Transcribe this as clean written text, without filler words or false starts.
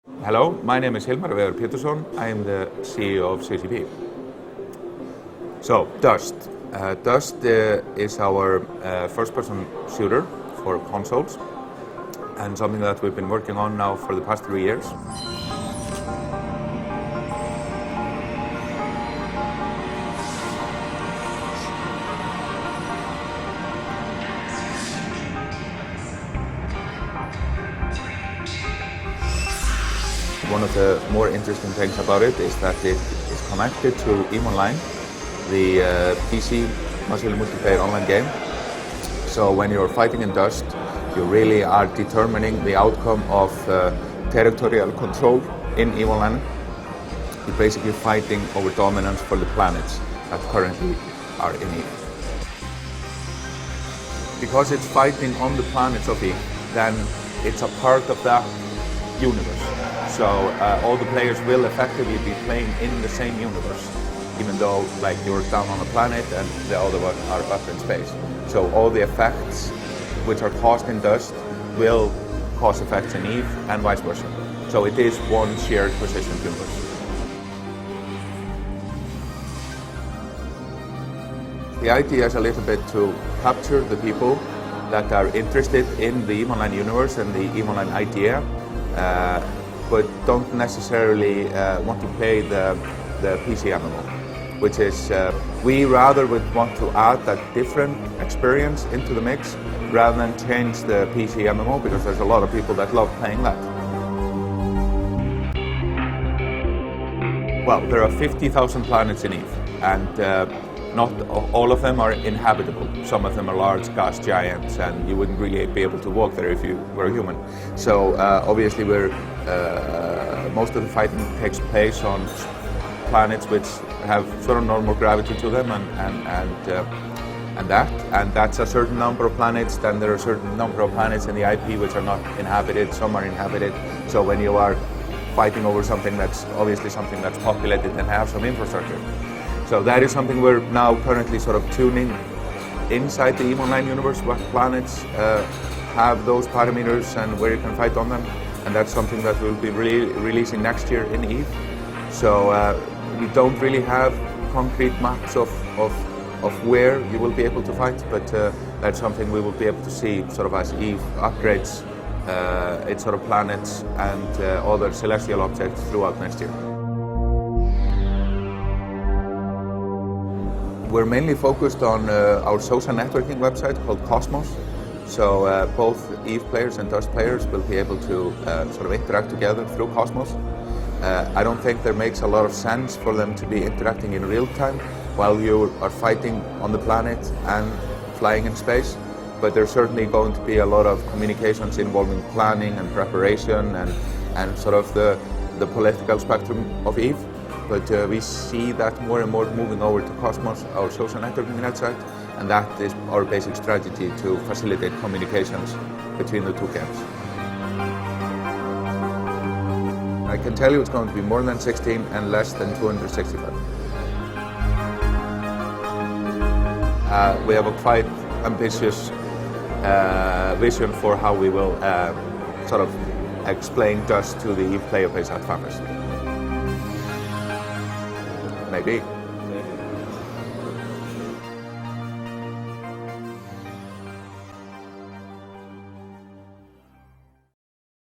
Hello, my name is Hilmir Petursson. I am the CEO of CCP. So, Dust. Dust is our first-person shooter for consoles, and something that we've been working on now for the past 3 years. One of the more interesting things about it is that it is connected to EVE Online, the PC massively multiplayer online game. So when you're fighting in Dust, you really are determining the outcome of territorial control in EVE Online. You're basically fighting over dominance for the planets that currently are in EVE. Because it's fighting on the planets of EVE, then it's a part of that universe. So all the players will effectively be playing in the same universe, even though like you're down on a planet and the other one are up in space. So all the effects which are caused in Dust will cause effects in EVE and vice versa. So it is one shared persistent universe. The idea is a little bit to capture the people that are interested in the EVE Online universe and the EVE Online idea, but don't necessarily want to play the PC MMO, which is, we rather would want to add that different experience into the mix rather than change the PC MMO, because there's a lot of people that love playing that. Well, there are 50,000 planets in EVE, and not all of them are inhabitable. Some of them are large gas giants, and you wouldn't really be able to walk there if you were a human. So obviously most of the fighting takes place on planets which have sort of normal gravity to them, and that's a certain number of planets. Then there are a certain number of planets in the IP which are not inhabited, some are inhabited. So when you are fighting over something that's obviously something that's populated and have some infrastructure. So that is something we're now currently sort of tuning inside the EVE Online universe, what planets have those parameters and where you can fight on them. And that's something that we'll be releasing next year in EVE. So we don't really have concrete maps of where you will be able to fight, but that's something we will be able to see sort of as EVE upgrades its sort of planets and other celestial objects throughout next year. We're mainly focused on our social networking website called Cosmos. So both EVE players and Dust players will be able to sort of interact together through Cosmos. I don't think there makes a lot of sense for them to be interacting in real time while you are fighting on the planet and flying in space. But there's certainly going to be a lot of communications involving planning and preparation and sort of the political spectrum of EVE. But we see that more and more moving over to Cosmos, our social networking website, and that is our basic strategy to facilitate communications between the two games. I can tell you it's going to be more than 16 and less than 265. We have a quite ambitious vision for how we will sort of explain Dust to the EVE player base at FanFest. Maybe.